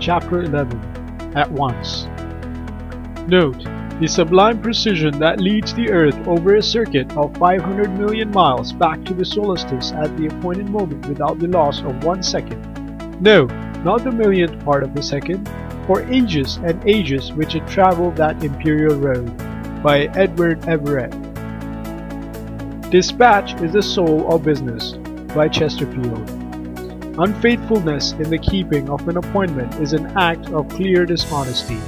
Chapter 11 At Once. Note: the sublime precision that leads the Earth over a circuit of 500 million miles back to the solstice at the appointed moment without the loss of 1 second. No, not the millionth part of a second, for ages and ages which it traveled that imperial road. By Edward Everett. Dispatch is the soul of business. By Chesterfield. Unfaithfulness in the keeping of an appointment is an act of clear dishonesty.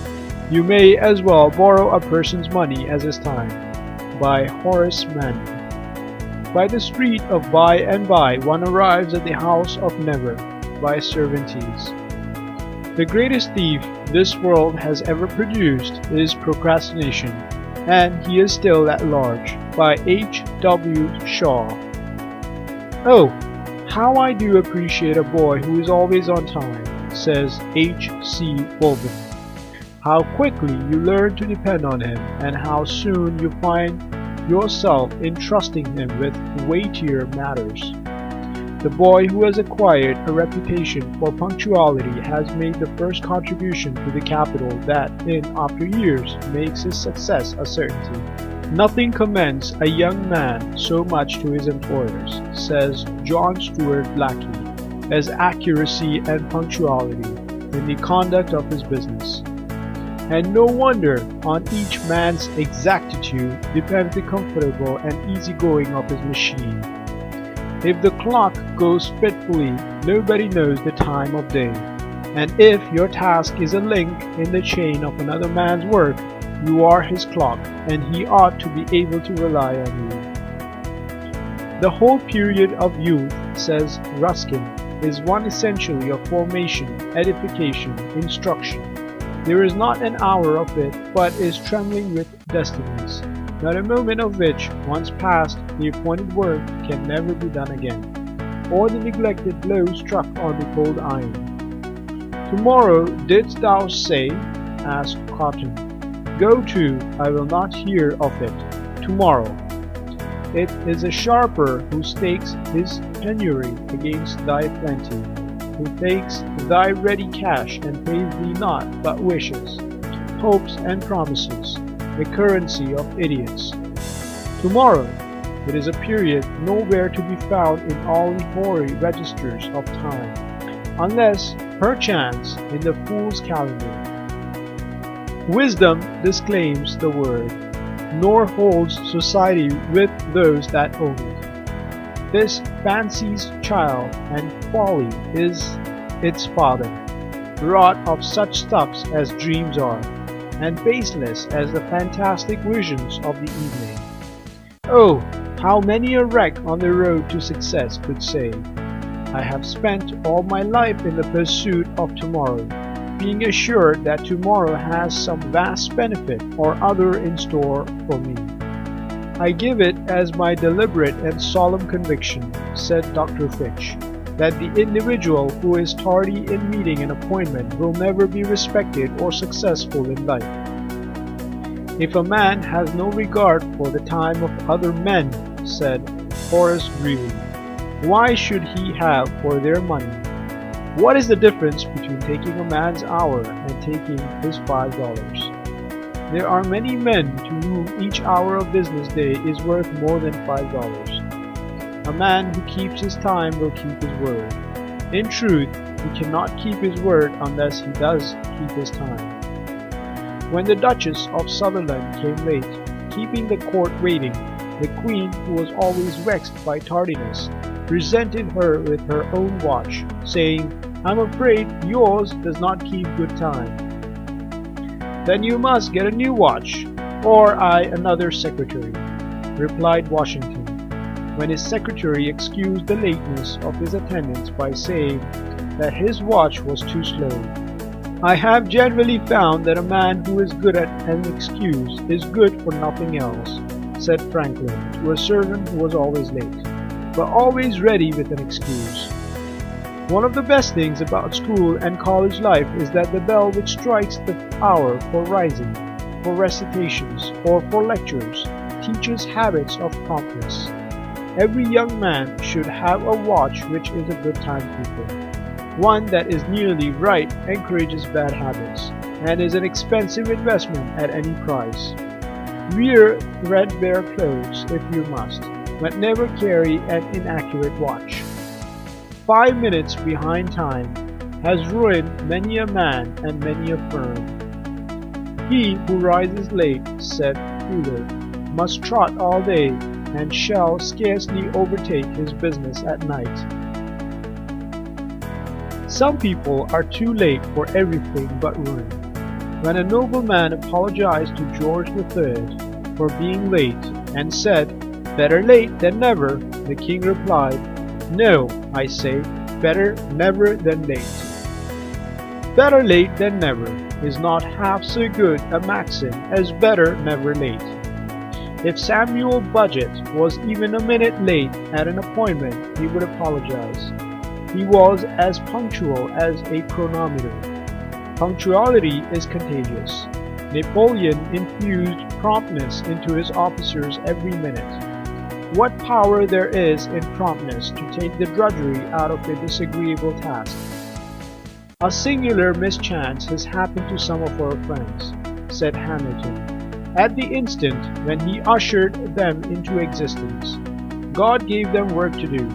You may as well borrow a person's money as his time. By Horace Mann. By the street of by and by one arrives at the house of never. By Cervantes. The greatest thief this world has ever produced is procrastination, and he is still at large. By H. W. Shaw. Oh, how I do appreciate a boy who is always on time, says H. C. Walden. How quickly you learn to depend on him, and how soon you find yourself entrusting him with weightier matters. The boy who has acquired a reputation for punctuality has made the first contribution to the capital that, in after years, makes his success a certainty. Nothing commends a young man so much to his employers, says John Stuart Blackie, as accuracy and punctuality in the conduct of his business. And no wonder on each man's exactitude depends the comfortable and easy-going of his machine. If the clock goes fitfully, nobody knows the time of day. And if your task is a link in the chain of another man's work, you are his clock, and he ought to be able to rely on you. The whole period of youth, says Ruskin, is one essentially of formation, edification, instruction. There is not an hour of it but is trembling with destinies, not a moment of which, once past, the appointed work can never be done again, or the neglected blow struck on the cold iron. Tomorrow didst thou say? asked Cotton. Go to, I will not hear of it. Tomorrow. It is a sharper who stakes his penury against thy plenty, who takes thy ready cash and pays thee not but wishes, hopes and promises, the currency of idiots. Tomorrow. It is a period nowhere to be found in all the hoary registers of time, unless, perchance, in the fool's calendar. Wisdom disclaims the word, nor holds society with those that own it. This fancy's child, and folly is its father, wrought of such stuffs as dreams are, and baseless as the fantastic visions of the evening. Oh, how many a wreck on the road to success could say, I have spent all my life in the pursuit of tomorrow, being assured that tomorrow has some vast benefit or other in store for me. I give it as my deliberate and solemn conviction, said Dr. Finch, that the individual who is tardy in meeting an appointment will never be respected or successful in life. If a man has no regard for the time of other men, said Horace Greeley, why should he have for their money? What is the difference between taking a man's hour and taking his $5? There are many men to whom each hour of business day is worth more than $5. A man who keeps his time will keep his word. In truth, he cannot keep his word unless he does keep his time. When the Duchess of Sutherland came late, keeping the court waiting, the Queen, who was always vexed by tardiness, presented her with her own watch, saying, I'm afraid yours does not keep good time. Then you must get a new watch, or I another secretary, replied Washington, when his secretary excused the lateness of his attendance by saying that his watch was too slow. I have generally found that a man who is good at an excuse is good for nothing else, said Franklin to a servant who was always late, but always ready with an excuse. One of the best things about school and college life is that the bell which strikes the hour for rising, for recitations, or for lectures teaches habits of promptness. Every young man should have a watch which is a good timekeeper. One that is nearly right encourages bad habits and is an expensive investment at any price. Wear threadbare clothes if you must, but never carry an inaccurate watch. 5 minutes behind time has ruined many a man and many a firm. He who rises late, said Fuller, must trot all day, and shall scarcely overtake his business at night. Some people are too late for everything but ruin. When a nobleman apologized to George III for being late, and said, "Better late than never," the king replied, "No, I say, better never than late." Better late than never is not half so good a maxim as better never late. If Samuel Budget was even a minute late at an appointment, he would apologize. He was as punctual as a chronometer. Punctuality is contagious. Napoleon infused promptness into his officers every minute. What power there is in promptness to take the drudgery out of a disagreeable task. "A singular mischance has happened to some of our friends," said Hamilton, "at the instant when he ushered them into existence. God gave them work to do,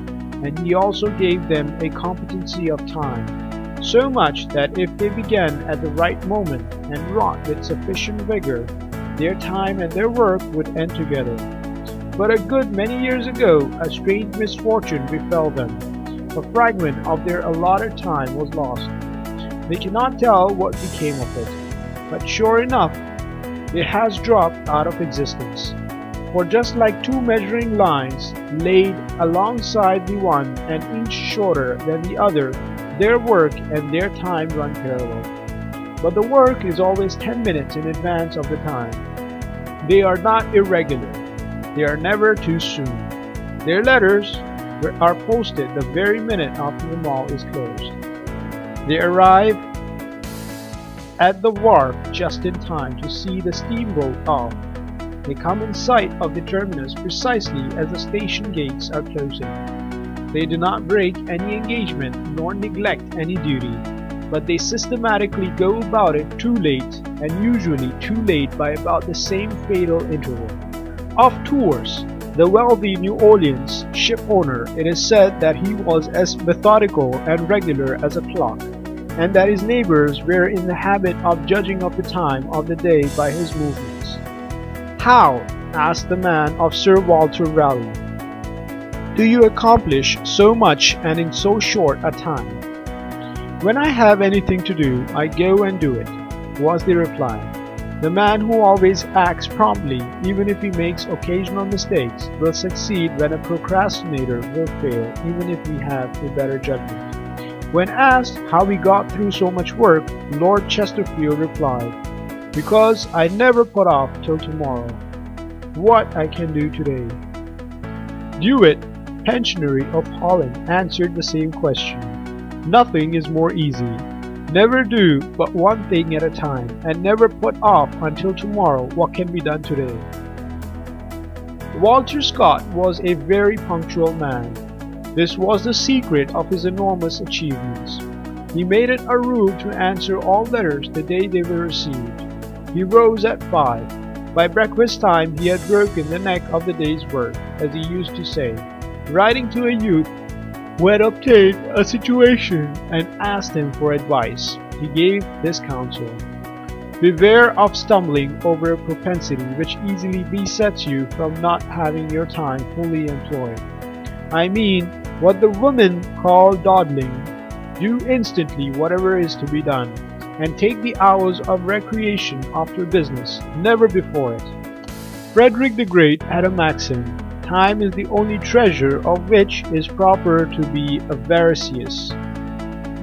and he also gave them a competency of time, so much that if they began at the right moment and wrought with sufficient vigor, their time and their work would end together. But a good many years ago a strange misfortune befell them. A fragment of their allotted time was lost. They cannot tell what became of it, but sure enough, it has dropped out of existence. For just like two measuring lines laid alongside the one an inch shorter than the other, their work and their time run parallel. But the work is always 10 minutes in advance of the time. They are not irregular. They are never too soon. Their letters are posted the very minute after the mall is closed. They arrive at the wharf just in time to see the steamboat off. They come in sight of the terminus precisely as the station gates are closing. They do not break any engagement nor neglect any duty, but they systematically go about it too late, and usually too late by about the same fatal interval. Of tours, the wealthy New Orleans ship owner, it is said that he was as methodical and regular as a clock, and that his neighbors were in the habit of judging of the time of the day by his movements. "How," asked the man of Sir Walter Raleigh, "do you accomplish so much and in so short a time?" "When I have anything to do, I go and do it," was the reply. The man who always acts promptly, even if he makes occasional mistakes, will succeed when a procrastinator will fail, even if he have a better judgment. When asked how he got through so much work, Lord Chesterfield replied, "Because I never put off till tomorrow what I can do today." Dewitt, pensionary of Holland, answered the same question. "Nothing is more easy. Never do but one thing at a time, and never put off until tomorrow what can be done today." Walter Scott was a very punctual man. This was the secret of his enormous achievements. He made it a rule to answer all letters the day they were received. He rose at 5. By breakfast time he had broken the neck of the day's work, as he used to say. Writing to a youth who had obtained a situation and asked him for advice, he gave this counsel: "Beware of stumbling over a propensity which easily besets you from not having your time fully employed. I mean, what the women call dawdling. Do instantly whatever is to be done, and take the hours of recreation after business, never before it." Frederick the Great had a maxim: "Time is the only treasure of which is proper to be avaricious."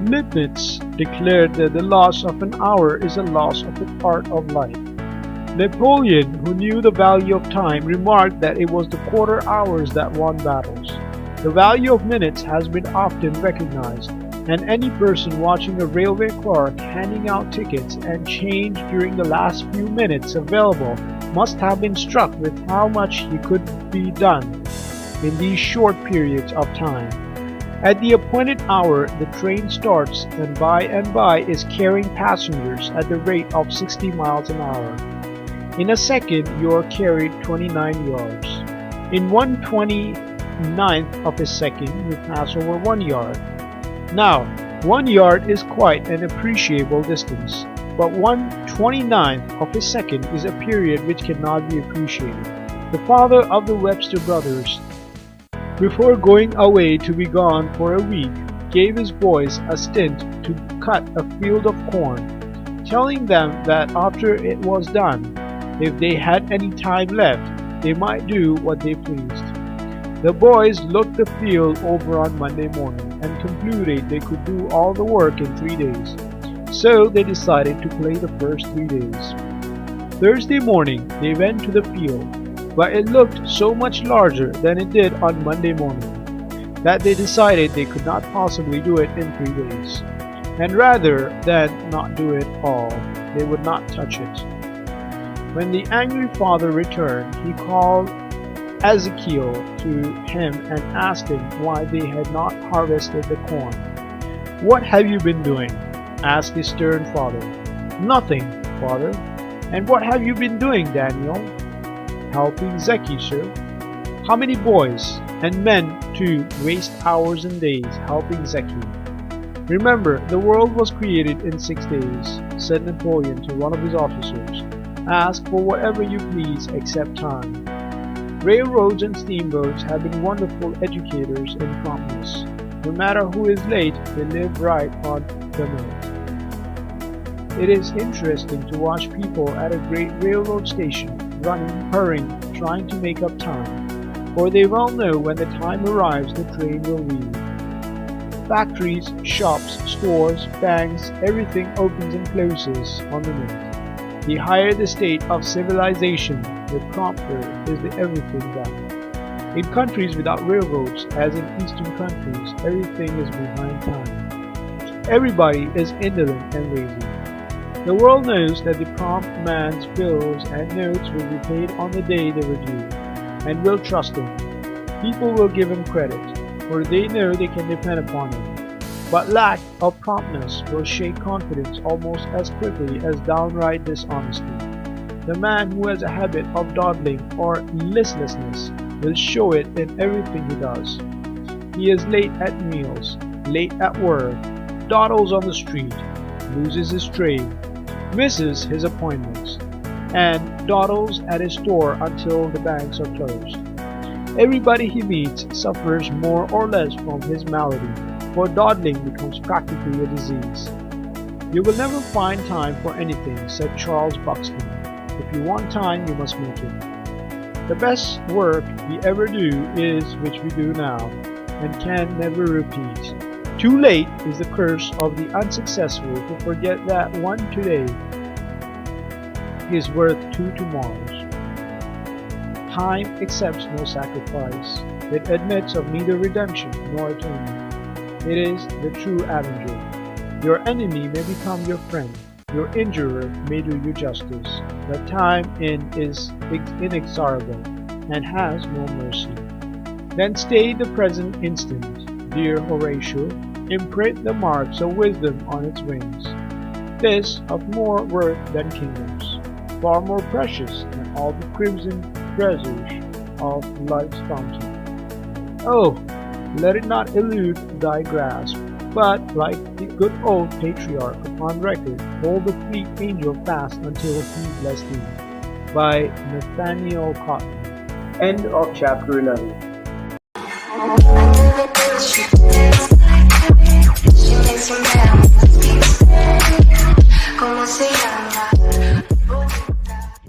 Leibniz declared that the loss of an hour is a loss of a part of life. Napoleon, who knew the value of time, remarked that it was the quarter hours that won battles. The value of minutes has been often recognized, and any person watching a railway clerk handing out tickets and change during the last few minutes available must have been struck with how much he could be done in these short periods of time. At the appointed hour the train starts and by is carrying passengers at the rate of 60 miles an hour. In a second you are carried 29 yards. In 1/29th of a second you pass over 1 yard. Now, 1 yard is quite an appreciable distance, but 1/29th of a second is a period which cannot be appreciated. The father of the Webster brothers, before going away to be gone for a week, gave his boys a stint to cut a field of corn, telling them that after it was done, if they had any time left, they might do what they pleased. The boys looked the field over on Monday morning and concluded they could do all the work in 3 days. So they decided to play the first 3 days. Thursday morning they went to the field, but it looked so much larger than it did on Monday morning that they decided they could not possibly do it in 3 days. And rather than not do it all, they would not touch it. When the angry father returned, he called Ezekiel to him and asked him why they had not harvested the corn. "What have you been doing?" asked his stern father. "Nothing, father." "And what have you been doing, Daniel?" "Helping Zeki, sir." "How many boys and men too waste hours and days helping Zeki?" "Remember, the world was created in 6 days," said Napoleon to one of his officers. "Ask for whatever you please except time." Railroads and steamboats have been wonderful educators in promptness. No matter who is late, they live right on the minute. It is interesting to watch people at a great railroad station, running, hurrying, trying to make up time, for they well know when the time arrives the train will leave. Factories, shops, stores, banks, everything opens and closes on the minute. The higher the state of civilization, the prompter is the everything done. In countries without railroads, as in eastern countries, everything is behind time. Everybody is indolent and lazy. The world knows that the prompt man's bills and notes will be paid on the day they were due, and will trust him. People will give him credit, for they know they can depend upon him. But lack of promptness will shake confidence almost as quickly as downright dishonesty. The man who has a habit of dawdling or listlessness will show it in everything he does. He is late at meals, late at work, dawdles on the street, loses his train, misses his appointments, and dawdles at his store until the banks are closed. Everybody he meets suffers more or less from his malady, for dawdling becomes practically a disease. "You will never find time for anything," said Charles Buxton. "If you want time, you must make it." The best work we ever do is which we do now, and can never repeat. Too late is the curse of the unsuccessful who forget that one today is worth 2 tomorrows. Time accepts no sacrifice. It admits of neither redemption nor atonement. It is the true avenger. Your enemy may become your friend. Your injurer may do you justice. But time is inexorable and has no mercy. Then stay the present instant, dear Horatio. Imprint the marks of wisdom on its wings. This of more worth than kingdoms, far more precious than all the crimson treasures of life's fountain. Oh, let it not elude thy grasp, but, like the good old patriarch upon record, hold the fleet angel fast until he bless thee. By Nathaniel Cotton. End of chapter 11.